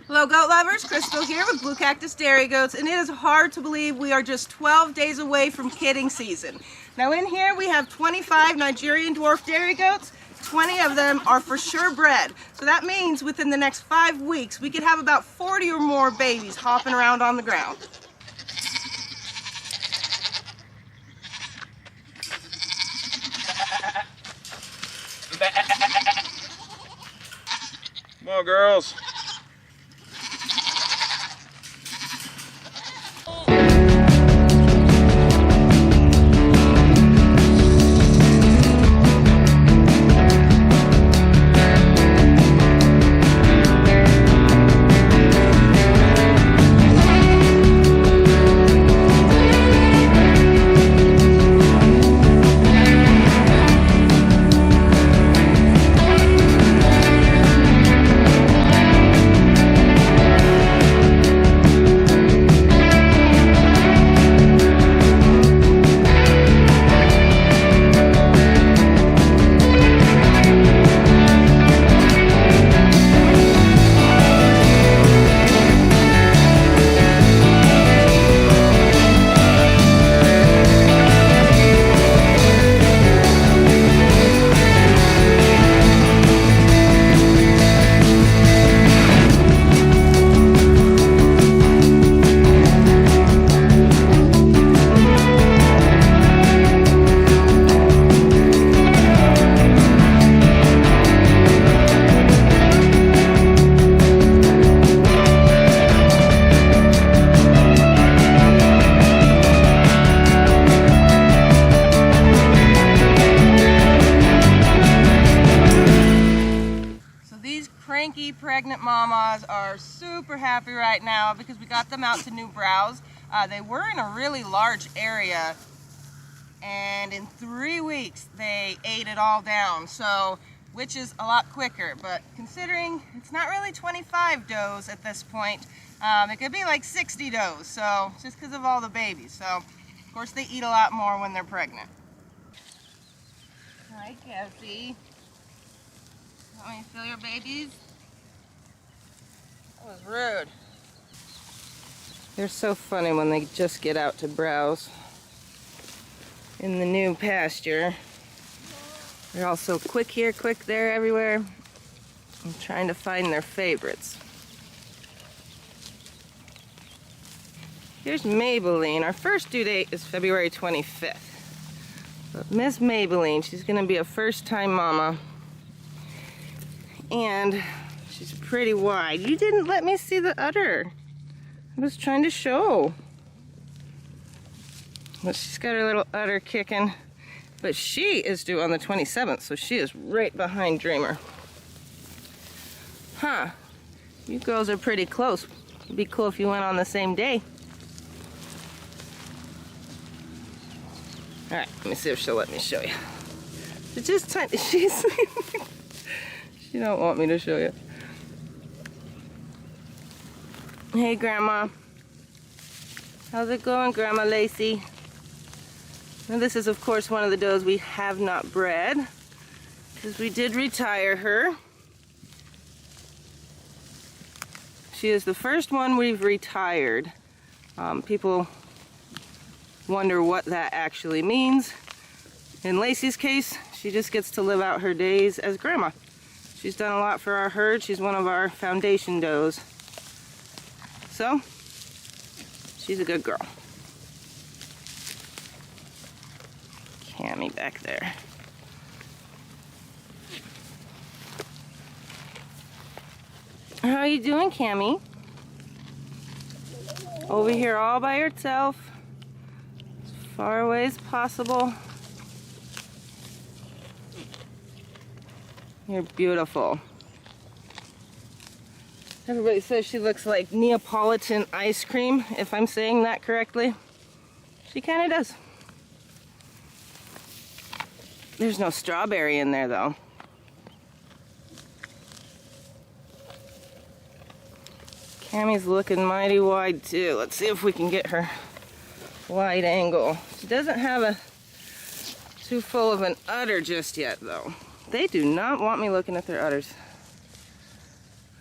Hello goat lovers, Crystal here with Blue Cactus Dairy Goats, and it is hard to believe we are just 12 days away from kidding season. Now in here we have 25 Nigerian Dwarf Dairy Goats. 20 of them are for sure bred. So that means within the next 5 weeks we could have about 40 or more babies hopping around on the ground. Come on, girls. Pregnant mamas are super happy right now because we got them out to new browse. They were in a really large area, and in 3 weeks they ate it all down, so which is a lot quicker. But considering it's not really 25 does at this point, it could be like 60 does, so just because of all the babies. So of course they eat a lot more when they're pregnant. Hi Cassie, want me to feel your babies? That was rude. They're so funny when they just get out to browse in the new pasture. They're all so quick here, quick there, everywhere. I'm trying to find their favorites. Here's Maybelline. Our first due date is February 25th. But Miss Maybelline, she's going to be a first-time mama. And she's pretty wide. You didn't let me see the udder. I was trying to show. Well, she's got her little udder kicking. But she is due on the 27th, so she is right behind Dreamer. Huh. You girls are pretty close. It'd be cool if you went on the same day. Alright, let me see if she'll let me show you. It's just tiny. She's she don't want me to show you. Hey Grandma. How's it going, Grandma Lacey? Now this is of course one of the does we have not bred, because we did retire her. She is the first one we've retired. People wonder what that actually means. In Lacey's case, she just gets to live out her days as Grandma. She's done a lot for our herd. She's one of our foundation does. So, she's a good girl. Cami back there. How are you doing, Cami? Over here all by herself, as far away as possible. You're beautiful. Everybody says she looks like Neapolitan ice cream, if I'm saying that correctly. She kind of does. There's no strawberry in there though. Cami's looking mighty wide too. Let's see if we can get her wide angle. She doesn't have a too full of an udder just yet though. They do not want me looking at their udders.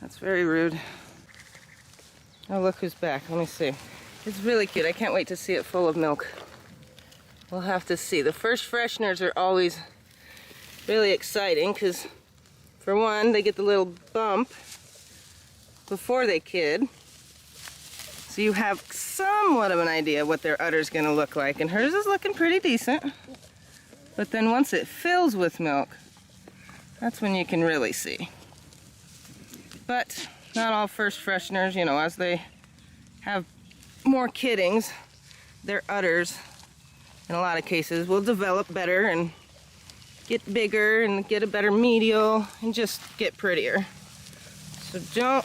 That's very rude. Oh, look who's back. Let me see. It's really cute. I can't wait to see it full of milk. We'll have to see. The first fresheners are always really exciting because, for one, they get the little bump before they kid. So you have somewhat of an idea what their udder's going to look like. And hers is looking pretty decent. But then once it fills with milk, that's when you can really see. But not all first fresheners, you know, as they have more kiddings, their udders, in a lot of cases, will develop better and get bigger and get a better medial and just get prettier. So don't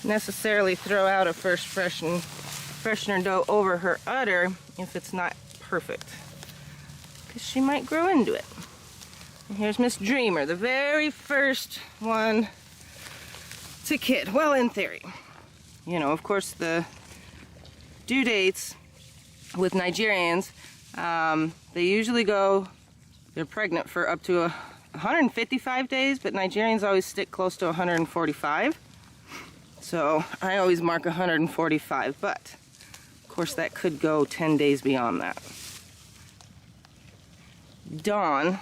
necessarily throw out a first freshener doe over her udder if it's not perfect, because she might grow into it. And here's Miss Dreamer, the very first one to kid. Well, in theory. You know, of course, the due dates with Nigerians, they usually go, they're pregnant for up to 155 days, but Nigerians always stick close to 145. So I always mark 145, but of course that could go 10 days beyond that. Dawn,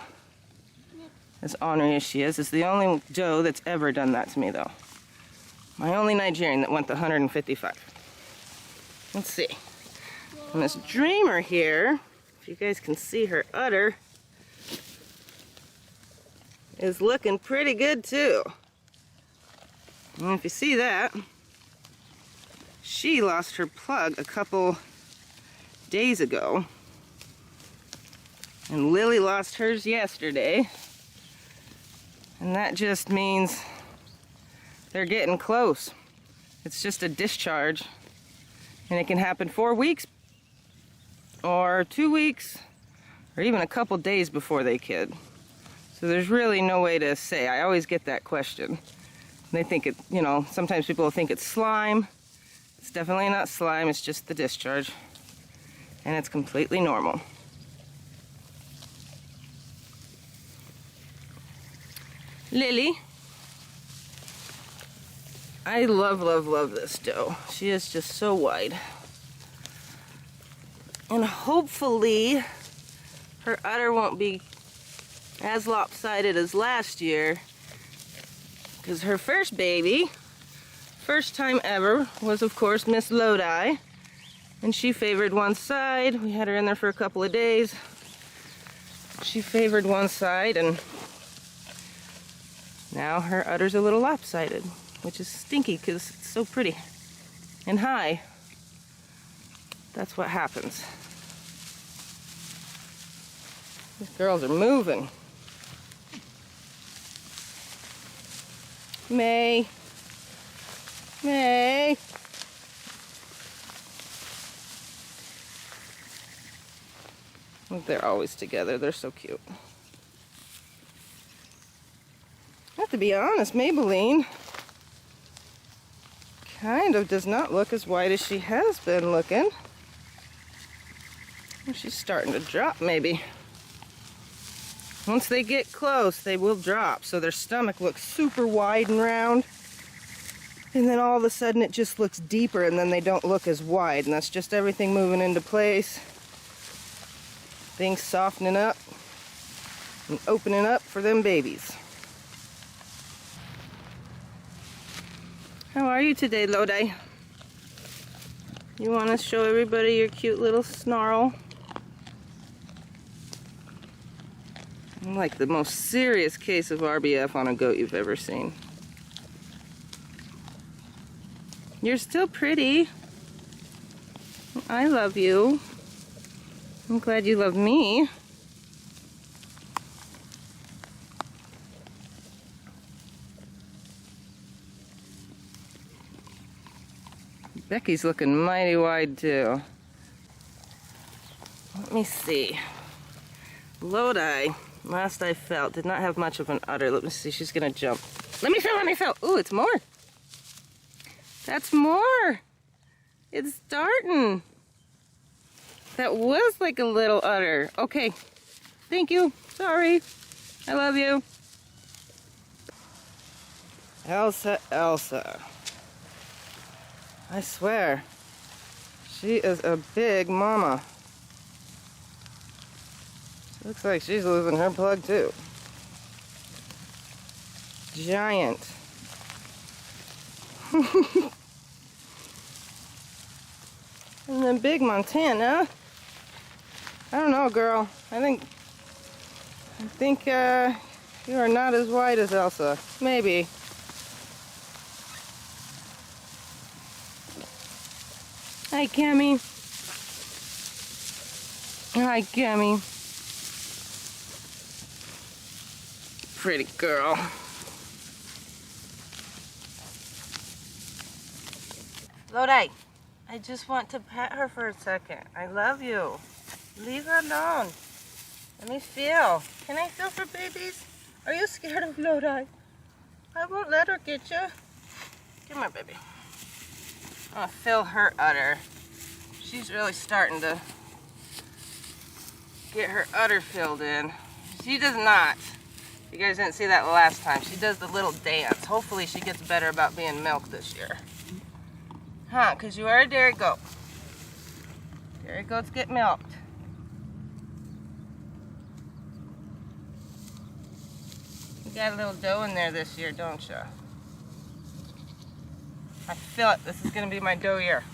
as ornery as she is the only doe that's ever done that to me, though. My only Nigerian that went the 155. Let's see. And this Dreamer here, if you guys can see her udder, is looking pretty good too. And if you see that, she lost her plug a couple days ago. And Lillie lost hers yesterday. And that just means they're getting close. It's just a discharge. And it can happen 4 weeks or 2 weeks or even a couple days before they kid. So there's really no way to say. I always get that question. They think it, you know, sometimes people think it's slime. It's definitely not slime, it's just the discharge. And it's completely normal. Lillie. I love, love, love this doe. She is just so wide. And hopefully her udder won't be as lopsided as last year, because her first baby, first time ever, was of course Miss Lodi, and she favored one side. We had her in there for a couple of days. She favored one side, and now her udder's a little lopsided, which is stinky because it's so pretty and high. That's what happens. These girls are moving. May. May. They're always together. They're so cute. I have to be honest, Maybelline kind of does not look as white as she has been looking. She's starting to drop, maybe. Once they get close, they will drop. So their stomach looks super wide and round. And then all of a sudden it just looks deeper, and then they don't look as wide. And that's just everything moving into place. Things softening up and opening up for them babies. How are you today, Lodi? You want to show everybody your cute little snarl? I'm like the most serious case of RBF on a goat you've ever seen. You're still pretty. I love you. I'm glad you love me. Becky's looking mighty wide too. Let me see. Lodi, last I felt, did not have much of an udder. Let me see, she's gonna jump. Let me feel. Ooh, it's more. That's more. It's starting. That was like a little udder. Okay, thank you. Sorry. I love you. Elsa. I swear, she is a big mama. Looks like she's losing her plug too. Giant. And then big Montana. I don't know, girl. I think you are not as wide as Elsa. Maybe. Hi, Cami. Hi, Cami. Pretty girl. Lodi, I just want to pet her for a second. I love you. Leave her alone. Let me feel. Can I feel for babies? Are you scared of Lodi? I won't let her get you. Come here, baby. I'm gonna fill her udder. She's really starting to get her udder filled in. She does not. You guys didn't see that last time. She does the little dance. Hopefully she gets better about being milked this year. Huh, because you are a dairy goat. Dairy goats get milked. You got a little doe in there this year, don't you? I feel it. This is going to be my doe year.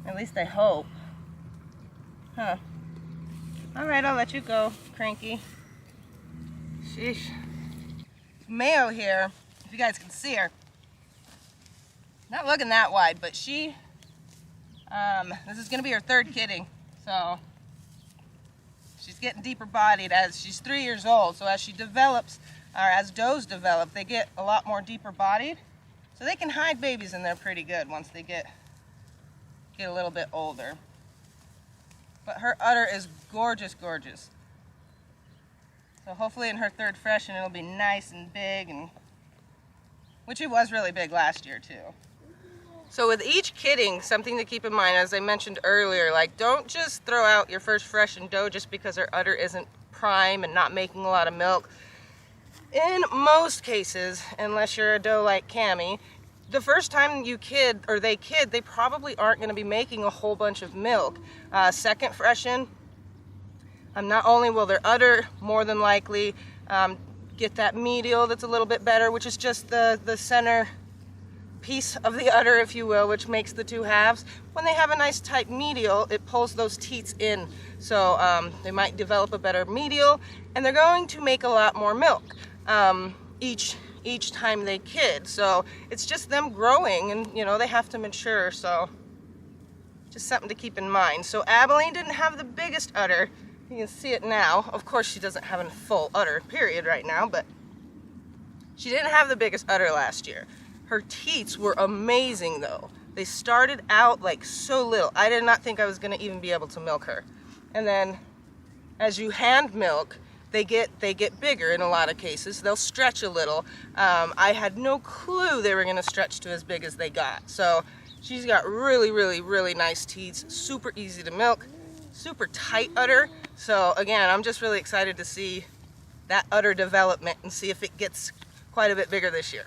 At least I hope. Huh. Alright, I'll let you go, cranky. Sheesh. Mayo here, if you guys can see her. Not looking that wide, but she, this is going to be her third kidding, so she's getting deeper bodied as she's 3 years old. So as she develops, or as does develop, they get a lot more deeper bodied. So they can hide babies in there pretty good once they get a little bit older. But her udder is gorgeous, gorgeous. So hopefully in her third freshen it'll be nice and big, and which it was really big last year too. So with each kidding, something to keep in mind, as I mentioned earlier, like don't just throw out your first freshened doe just because her udder isn't prime and not making a lot of milk. In most cases, unless you're a doe like Cami, the first time you kid, or they kid, they probably aren't going to be making a whole bunch of milk. Second freshen, not only will their udder more than likely get that medial that's a little bit better, which is just the center piece of the udder, if you will, which makes the two halves. When they have a nice tight medial, it pulls those teats in, so they might develop a better medial, and they're going to make a lot more milk each time they kid. So it's just them growing, and you know they have to mature, so just something to keep in mind. So Abilene didn't have the biggest udder. You can see it now. Of course she doesn't have a full udder period right now, but she didn't have the biggest udder last year. Her teats were amazing though. They started out like so little. I did not think I was going to even be able to milk her. And then as you hand milk, they get bigger in a lot of cases. They'll stretch a little. I had no clue they were going to stretch to as big as they got. So she's got really, really, really nice teats. Super easy to milk. Super tight udder. So again, I'm just really excited to see that udder development and see if it gets quite a bit bigger this year.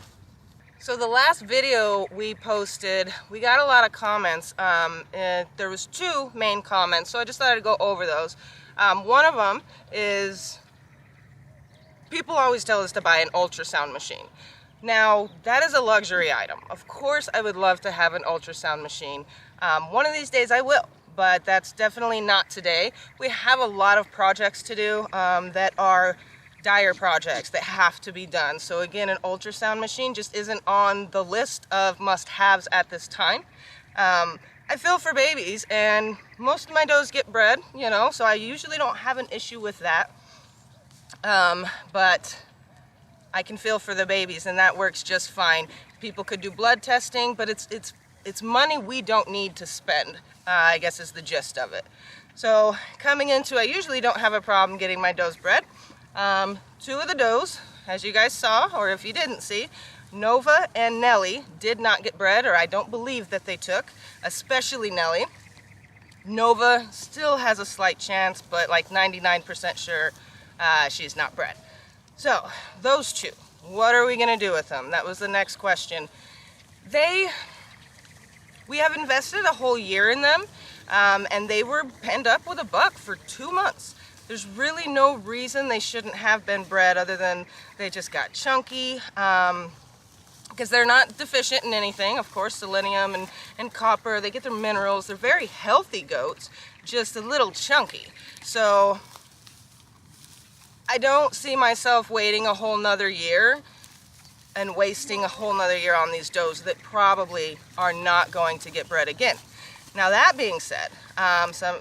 So the last video we posted, we got a lot of comments. There was 2 main comments, so I just thought I'd go over those. One of them is, people always tell us to buy an ultrasound machine. Now, that is a luxury item. Of course, I would love to have an ultrasound machine. One of these days I will, but that's definitely not today. We have a lot of projects to do that are dire projects that have to be done. So again, an ultrasound machine just isn't on the list of must-haves at this time. I feel for babies, and most of my does get bred, you know, so I usually don't have an issue with that. But I can feel for the babies, and that works just fine. People could do blood testing, but it's money we don't need to spend, I guess is the gist of it. So coming into, I usually don't have a problem getting my does bred. 2 of the does, as you guys saw, or if you didn't see, Nova and Nelly did not get bred, or I don't believe that they took, especially Nelly. Nova still has a slight chance, but like 99% sure she's not bred. So those 2, what are we going to do with them? That was the next question. They We have invested a whole year in them, and they were penned up with a buck for 2 months. There's really no reason they shouldn't have been bred other than they just got chunky, because they're not deficient in anything. Of course, selenium and copper, they get their minerals. They're very healthy goats, just a little chunky. So I don't see myself waiting a whole nother year and wasting a whole nother year on these does that probably are not going to get bred again. Now that being said, some,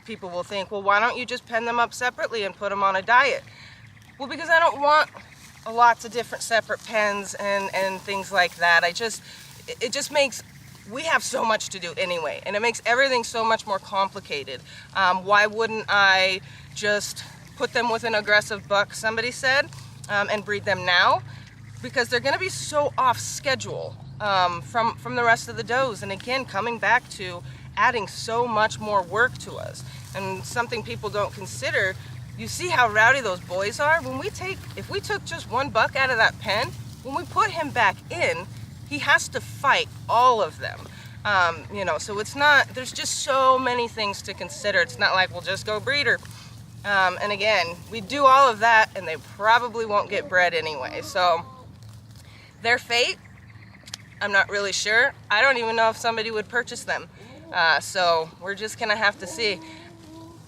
people will think, well, why don't you just pen them up separately and put them on a diet? Well, because I don't want lots of different separate pens and things like that. It just makes, we have so much to do anyway, and it makes everything so much more complicated. Why wouldn't I just put them with an aggressive buck, somebody said, and breed them now? Because they're gonna be so off schedule from the rest of the does. And again, coming back to adding so much more work to us, and something people don't consider. You see how rowdy those boys are? If we took just one buck out of that pen, when we put him back in, he has to fight all of them. So it's not, there's just so many things to consider. It's not like we'll just go breeder. And again, we do all of that and they probably won't get bred anyway. So their fate, I'm not really sure. I don't even know if somebody would purchase them. So we're just gonna have to see.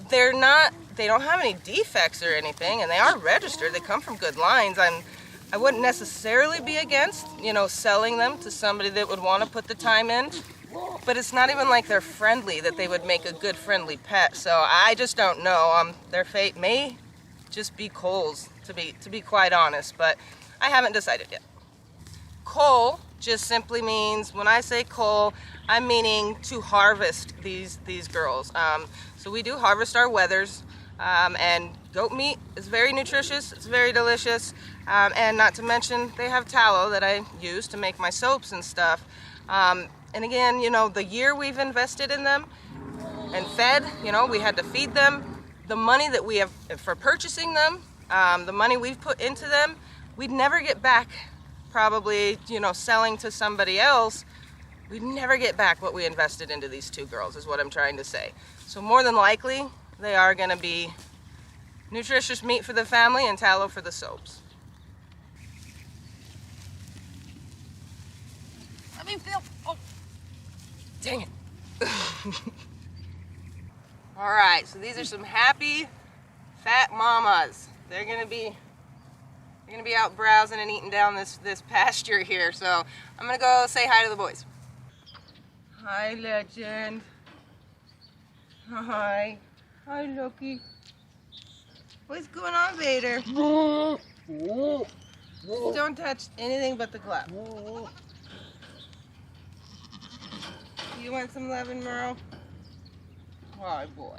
They don't have any defects or anything, and they are registered. They come from good lines. I wouldn't necessarily be against, selling them to somebody that would want to put the time in, but it's not even like they're friendly, that they would make a good friendly pet. So I just don't know. Their fate may just be coals, to be quite honest, but I haven't decided yet. Coal just simply means, when I say coal, I'm meaning to harvest these girls. So we do harvest our wethers, and goat meat is very nutritious, it's very delicious, and not to mention they have tallow that I use to make my soaps and stuff. And again, the year we've invested in them and fed, we had to feed them. The money that we have for purchasing them, the money we've put into them, we'd never get back. Probably, selling to somebody else, we'd never get back what we invested into these two girls, is what I'm trying to say. So more than likely, they are going to be nutritious meat for the family and tallow for the soaps. Let me feel. Oh, dang it. All right, so these are some happy, fat mamas. They're gonna be out browsing and eating down this pasture here. So I'm gonna go say hi to the boys. Hi, Legend. Hi. Hi, Loki. What's going on, Vader? Don't touch anything but the glove. You want some loving, Merle? Oh, boy.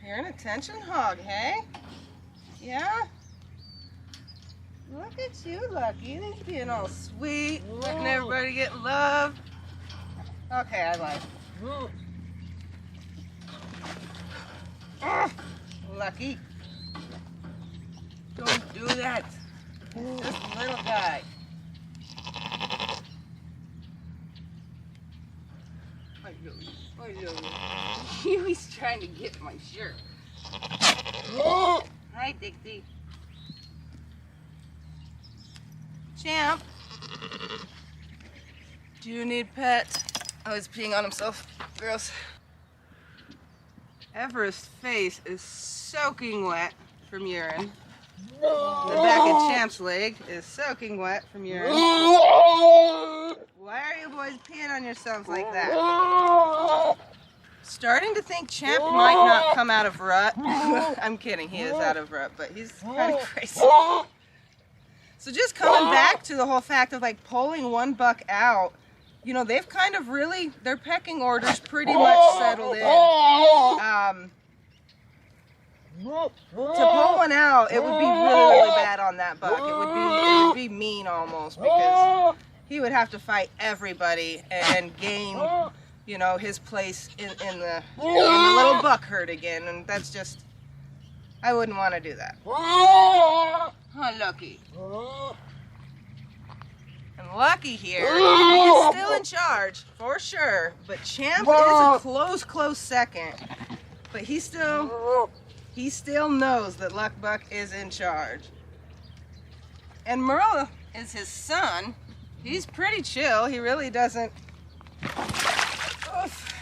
You're an attention hog, hey? Yeah? Look at you, Lucky. He's being all sweet, letting everybody get love. Okay, I like it. Lucky. Don't do that. Just a little guy. I love you. He's trying to get my shirt. Hi, Dixie. Champ. Do you need pet? Oh, he's peeing on himself. Gross. Everest's face is soaking wet from urine. The back of Champ's leg is soaking wet from urine. Why are you boys peeing on yourselves like that? Starting to think Champ might not come out of rut. I'm kidding, he is out of rut, but he's kind of crazy. So just coming back to the whole fact of like pulling one buck out, they've kind of really, their pecking order's pretty much settled in. To pull one out, it would be really, really bad on that buck. It would be mean almost, because he would have to fight everybody and gain, his place in the little buck herd again, and that's just, I wouldn't want to do that. Huh, Lucky. And Lucky here, he's still in charge, for sure. But Champ is a close second. But he still knows that Luck Buck is in charge. And Merle is his son. He's pretty chill. He really doesn't... Oof.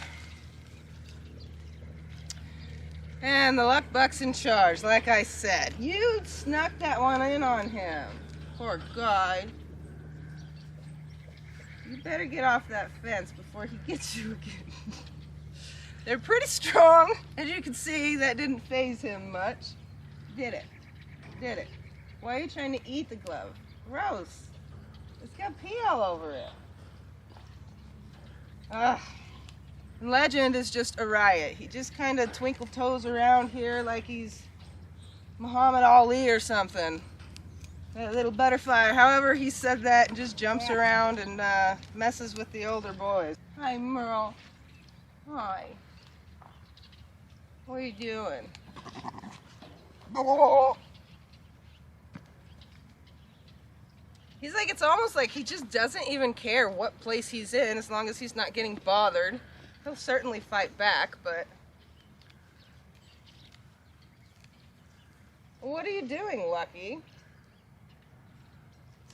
And the Luck Buck's in charge, like I said. You snuck that one in on him. Poor guy. You better get off that fence before he gets you again. They're pretty strong. As you can see, that didn't faze him much. Did it? Did it? Why are you trying to eat the glove? Gross. It's got pee all over it. Ugh. Legend is just a riot. He just kind of twinkle toes around here like he's Muhammad Ali or something. That little butterfly, however he said that, and just jumps around and messes with the older boys. Hi, Merle. Hi. What are you doing? He's like, it's almost like he just doesn't even care what place he's in as long as he's not getting bothered. He'll certainly fight back, but... What are you doing, Lucky?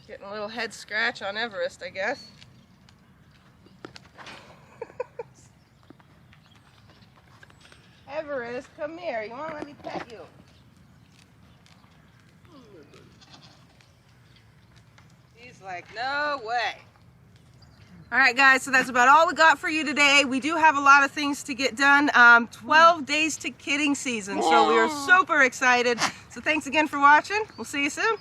Getting a little head scratch on Everest, I guess. Everest, come here. You want to let me pet you? He's like, no way. All right, guys, so that's about all we got for you today. We do have a lot of things to get done. 12 days to kidding season, so we are super excited. So thanks again for watching. We'll see you soon.